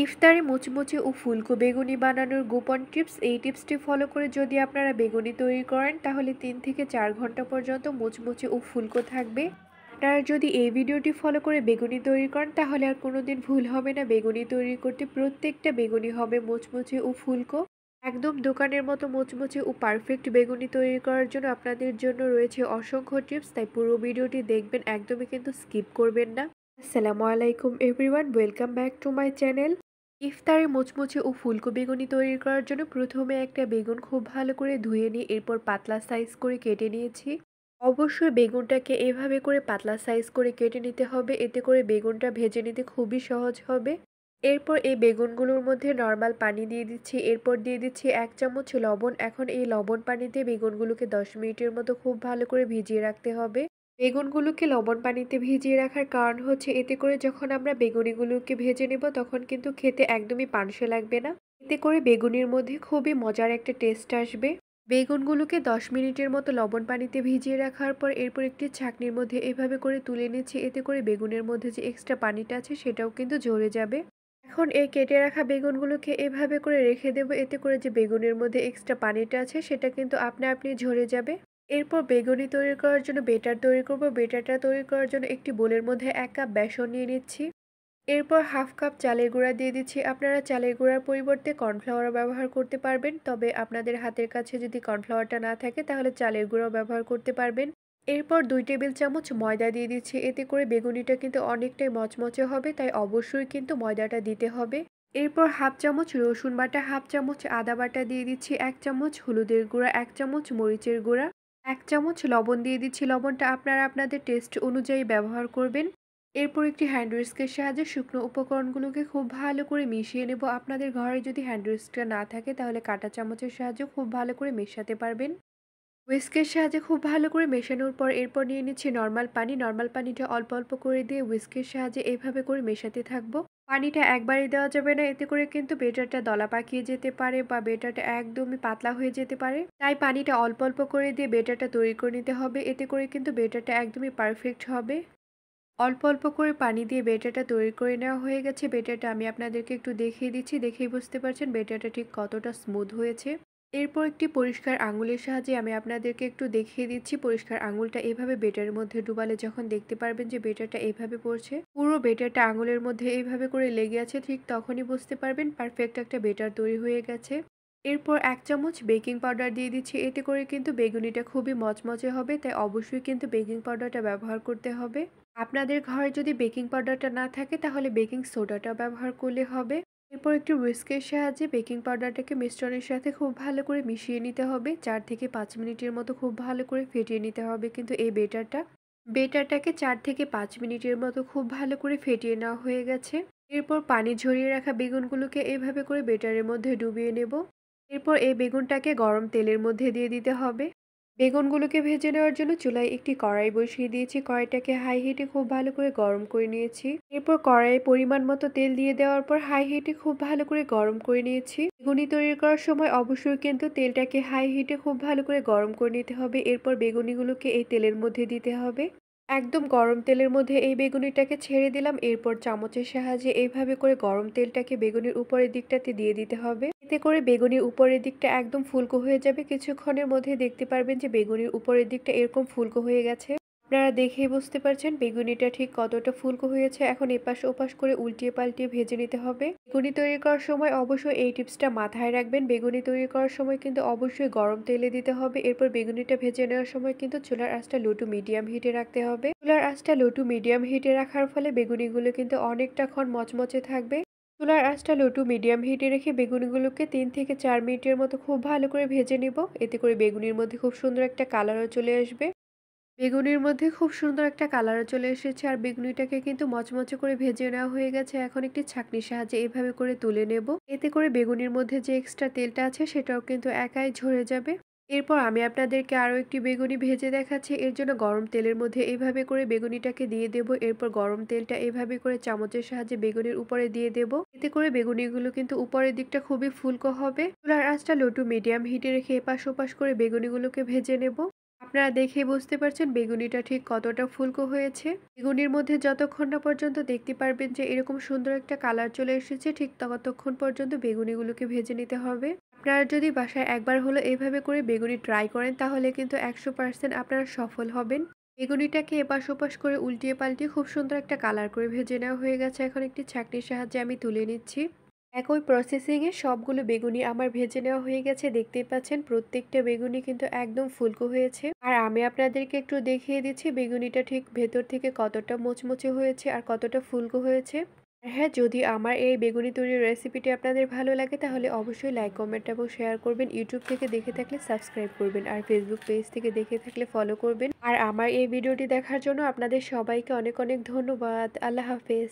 ইফতারে মুচমুচে ও ফুলকো বেগুনি বানানোর গোপন টিপস। এই টিপসটি ফলো করে যদি আপনারা বেগুনি তৈরি করেন তাহলে 3 থেকে 4 ঘন্টা পর্যন্ত মুচমুচে ও ফুলকো থাকবে। আপনারা যদি এই ভিডিওটি ফলো করে বেগুনি তৈরি করেন তাহলে আর কোনোদিন ভুল হবে না বেগুনি তৈরি করতে। প্রত্যেকটা বেগুনি হবে মুচমুচে ও ফুলকো, একদম দোকানের মতো মুচমুচে ও পারফেক্ট বেগুনি তৈরি করার জন্য আপনাদের জন্য রয়েছে অসংখ্য টিপস, তাই পুরো ভিডিওটি দেখবেন, একদমই কিন্তু স্কিপ করবেন না। আসসালামু আলাইকুম everyone, welcome back to my channel. ইফতারে মুচমুচে ও ফুলকো বেগুনি তৈরি করার জন্য প্রথমে একটা বেগুন খুব ভালো করে ধুয়ে নিয়ে এরপর পাতলা সাইজ করে কেটে নিয়েছি। অবশ্যই বেগুনটাকে এভাবে করে পাতলা সাইজ করে কেটে নিতে হবে, এতে করে বেগুনটা ভেজে নিতে খুবই সহজ হবে। এরপর এই বেগুনগুলোর মধ্যে নর্মাল পানি দিয়ে দিচ্ছি, এরপর দিয়ে দিচ্ছি 1 চামচ লবণ। এখন এই লবণ পানিতে বেগুনগুলোকে 10 মিনিটের মতো খুব ভালো করে ভিজিয়ে রাখতে হবে। বেগুনগুলোকে লবণ পানিতে ভিজিয়ে রাখার কারণ হচ্ছে এতে করে যখন আমরা বেগুনিগুলোকে ভেজে নেব তখন কিন্তু খেতে একদমই পানসে লাগবে না। এতে করে বেগুনির মধ্যে খুবই মজার একটা টেস্ট আসবে। বেগুনগুলোকে 10 মিনিটের মতো লবণ পানিতে ভিজিয়ে রাখার পর এরপর একটি ছাঁকনির মধ্যে এভাবে করে তুলে নিচ্ছি, এতে করে বেগুনের মধ্যে যে এক্সট্রা পানিটা আছে সেটাও কিন্তু ঝরে যাবে। এখন এই কেটে রাখা বেগুনগুলোকে এভাবে করে রেখে দেব, এতে করে যে বেগুনের মধ্যে এক্সট্রা পানিটা আছে সেটা কিন্তু আপনা আপনি ঝরে যাবে। এরপর বেগুনি তৈরি করার জন্য বেটার তৈরি করব। বেটারটা তৈরি করার জন্য একটি বোলের মধ্যে 1 কাপ বেসন নিয়ে নিচ্ছি। এরপর 1/2 কাপ চালের গুঁড়া দিয়ে দিচ্ছি। আপনারা চালের গুঁড়ার পরিবর্তে কর্নফ্লাওয়ার ব্যবহার করতে পারবেন, তবে আপনাদের হাতের কাছে যদি কর্নফ্লাওয়ারটা না থাকে তাহলে চালের গুঁড়াও ব্যবহার করতে পারবেন। এরপর 2 টেবিল চামচ ময়দা দিয়ে দিচ্ছি, এতে করে বেগুনিটা কিন্তু অনেকটাই মচমচে হবে, তাই অবশ্যই কিন্তু ময়দাটা দিতে হবে। এরপর 1/2 চামচ রসুন বাটা, 1/2 চামচ আদা বাটা দিয়ে দিচ্ছি, 1 চামচ হলুদের গুঁড়া, 1 চামচ মরিচের গুঁড়া, 1 চামচ লবণ দিয়ে দিচ্ছি। লবণটা আপনারা আপনাদের টেস্ট অনুযায়ী ব্যবহার করবেন। এরপর একটি হ্যান্ড উইস্কের সাহায্যে শুকনো উপকরণগুলোকে খুব ভালো করে মিশিয়ে নেব। আপনাদের ঘরে যদি হ্যান্ড উইস্কটা না থাকে তাহলে কাঁটা চামচের সাহায্যে খুব ভালো করে মেশাতে পারবেন। হুইস্কের সাহায্যে খুব ভালো করে মেশানোর পর এরপর নিয়ে নিচ্ছি নর্মাল পানি। নর্মাল পানিটা অল্প অল্প করে দিয়ে হুইস্কের সাহায্যে এভাবে করে মেশাতে থাকবো। পানিটা একবারই দেওয়া যাবে না, এতে করে কিন্তু বেটারটা দলা পাকিয়ে যেতে পারে বা বেটারটা একদমই পাতলা হয়ে যেতে পারে। তাই পানিটা অল্প অল্প করে দিয়ে বেটারটা তৈরি করে নিতে হবে, এতে করে কিন্তু বেটারটা একদমই পারফেক্ট হবে। অল্প অল্প করে পানি দিয়ে বেটারটা তৈরি করে নেওয়া হয়ে গেছে। বেটারটা আমি আপনাদেরকে একটু দেখিয়ে দিচ্ছি, দেখেই বুঝতে পারছেন বেটারটা ঠিক কতটা স্মুথ হয়েছে। এরপর একটি পরিষ্কার আঙুলের সাহায্যে আমি আপনাদেরকে একটু দেখিয়ে দিচ্ছি। পরিষ্কার আঙুলটা এভাবে বেটারের মধ্যে ডুবালে যখন দেখতে পারবেন যে বেটারটা এভাবে পড়ছে, পুরো বেটারটা আঙুলের মধ্যে এইভাবে করে লেগে আছে, ঠিক তখনই বুঝতে পারবেন পারফেক্ট একটা বেটার তৈরি হয়ে গেছে। এরপর 1 চামচ বেকিং পাউডার দিয়ে দিচ্ছি, এতে করে কিন্তু বেগুনিটা খুবই মচমচে হবে, তাই অবশ্যই কিন্তু বেকিং পাউডারটা ব্যবহার করতে হবে। আপনাদের ঘরে যদি বেকিং পাউডারটা না থাকে তাহলে বেকিং সোডাটা ব্যবহার করলে হবে। এরপর একটু হুইস্কের সাহায্যে বেকিং পাউডারটাকে মিশ্রণের সাথে খুব ভালো করে মিশিয়ে নিতে হবে। 4 থেকে 5 মিনিটের মতো খুব ভালো করে ফেটিয়ে নিতে হবে কিন্তু এই বেটারটাকে 4 থেকে 5 মিনিটের মতো খুব ভালো করে ফেটিয়ে নেওয়া হয়ে গেছে। এরপর পানি ঝরিয়ে রাখা বেগুনগুলোকে এভাবে করে বেটারের মধ্যে ডুবিয়ে নেব। এরপর এই বেগুনটাকে গরম তেলের মধ্যে দিয়ে দিতে হবে। বেগুনগুলোকে ভেজে নেওয়ার জন্য চুলায় একটি কড়াই বসিয়ে দিয়েছি। কড়াইটাকে হাই হিটে খুব ভালো করে গরম করে নিয়েছি। এরপর কড়াইয়ে পরিমাণ মতো তেল দিয়ে দেওয়ার পর হাই হিটে খুব ভালো করে গরম করে নিয়েছি। বেগুনি তৈরি করার সময় অবশ্যই কিন্তু তেলটাকে হাই হিটে খুব ভালো করে গরম করে নিতে হবে। এরপর বেগুনিগুলোকে এই তেলের মধ্যে দিতে হবে। একদম গরম তেলের মধ্যে এই বেগুনিটাকে ছেড়ে দিলাম। এরপর চামচের সাহায্যে এইভাবে করে গরম তেলটাকে বেগুনির উপরের দিকটাতে দিয়ে দিতে হবে। এতে করে বেগুনির উপরের দিকটা একদম ফুলকো হয়ে যাবে। কিছুক্ষণের মধ্যে দেখতে পারবেন যে বেগুনির উপরের দিকটা এরকম ফুলকো হয়ে গেছে। আপনারা দেখেই বুঝতে পারছেন বেগুনিটা ঠিক কতটা ফুলকো হয়েছে। এখন এপাশ ওপাশ করে উল্টিয়ে পাল্টিয়ে ভেজে নিতে হবে। বেগুনি তৈরি করার সময় অবশ্যই এই টিপসটা মাথায় রাখবেন। বেগুনি তৈরি করার সময় কিন্তু অবশ্যই গরম তেলে দিতে হবে। এরপর বেগুনিটা ভেজে নেওয়ার সময় কিন্তু চুলার আঁচটা লো টু মিডিয়াম হিটে রাখতে হবে। চুলার আঁচটা লো টু মিডিয়াম হিটে রাখার ফলে বেগুনিগুলো কিন্তু অনেকটাক্ষণ মচমচে থাকবে। চুলার আঁচটা লো টু মিডিয়াম হিটে রেখে বেগুনিগুলোকে 3 থেকে 4 মিনিটের মতো খুব ভালো করে ভেজে নিব। এতে করে বেগুনির মধ্যে খুব সুন্দর একটা কালারও চলে আসবে। বেগুনির মধ্যে খুব সুন্দর একটা কালারও চলে এসেছে আর বেগুনিটাকে কিন্তু মচমচে করে ভেজে নেওয়া হয়ে গেছে। এখন একটি ছাঁকনির সাহায্যে এভাবে করে তুলে নেব। এতে করে বেগুনির মধ্যে যে এক্সট্রা তেলটা আছে সেটাও কিন্তু একাই ঝরে যাবে। এরপর আমি আপনাদেরকে আরও একটি বেগুনি ভেজে দেখাচ্ছি। এর জন্য গরম তেলের মধ্যে এইভাবে করে বেগুনিটাকে দিয়ে দেব। এরপর গরম তেলটা এভাবে করে চামচের সাহায্যে বেগুনির উপরে দিয়ে দেব। এতে করে বেগুনিগুলো কিন্তু উপরের দিকটা খুবই ফুলকো হবে। চুলার আঁচটা লো টু মিডিয়াম হিটে রেখে এপাশ ওপাশ করে বেগুনিগুলোকে ভেজে নেব। আপনারা দেখেই বুঝতে পারছেন বেগুনিটা ঠিক কতটা ফুলকো হয়েছে। বেগুনির মধ্যে যতক্ষণ না পর্যন্ত দেখতে পারবেন যে এরকম সুন্দর একটা কালার চলে এসেছে, ঠিক ততক্ষণ পর্যন্ত বেগুনিগুলোকে ভেজে নিতে হবে। আপনারা যদি বাসায় একবার হলো এভাবে করে বেগুনি ট্রাই করেন তাহলে কিন্তু 100% আপনারা সফল হবেন। বেগুনিটাকে এপাশ ওপাশ করে উল্টিয়ে পাল্টিয়ে খুব সুন্দর একটা কালার করে ভেজে নেওয়া হয়ে গেছে। এখন একটি ছাঁকনির সাহায্যে আমি তুলে নিচ্ছি। একই প্রসেসিংয়ে সবগুলো বেগুনি আমার ভেজে নেওয়া হয়ে গেছে। দেখতেই পাচ্ছেন প্রত্যেকটা বেগুনি কিন্তু একদম ফুলকো হয়েছে। আর আমি আপনাদেরকে একটু দেখিয়ে দিচ্ছি বেগুনিটা ঠিক ভেতর থেকে কতটা মুচমুচে হয়েছে আর কতটা ফুলকো হয়েছে। আর হ্যাঁ, যদি আমার এই বেগুনি তৈরির রেসিপিটি আপনাদের ভালো লাগে তাহলে অবশ্যই লাইক, কমেন্ট এবং শেয়ার করবেন। ইউটিউব থেকে দেখে থাকলে সাবস্ক্রাইব করবেন আর ফেসবুক পেজ থেকে দেখে থাকলে ফলো করবেন। আর আমার এই ভিডিওটি দেখার জন্য আপনাদের সবাইকে অনেক অনেক ধন্যবাদ। আল্লাহ হাফেজ।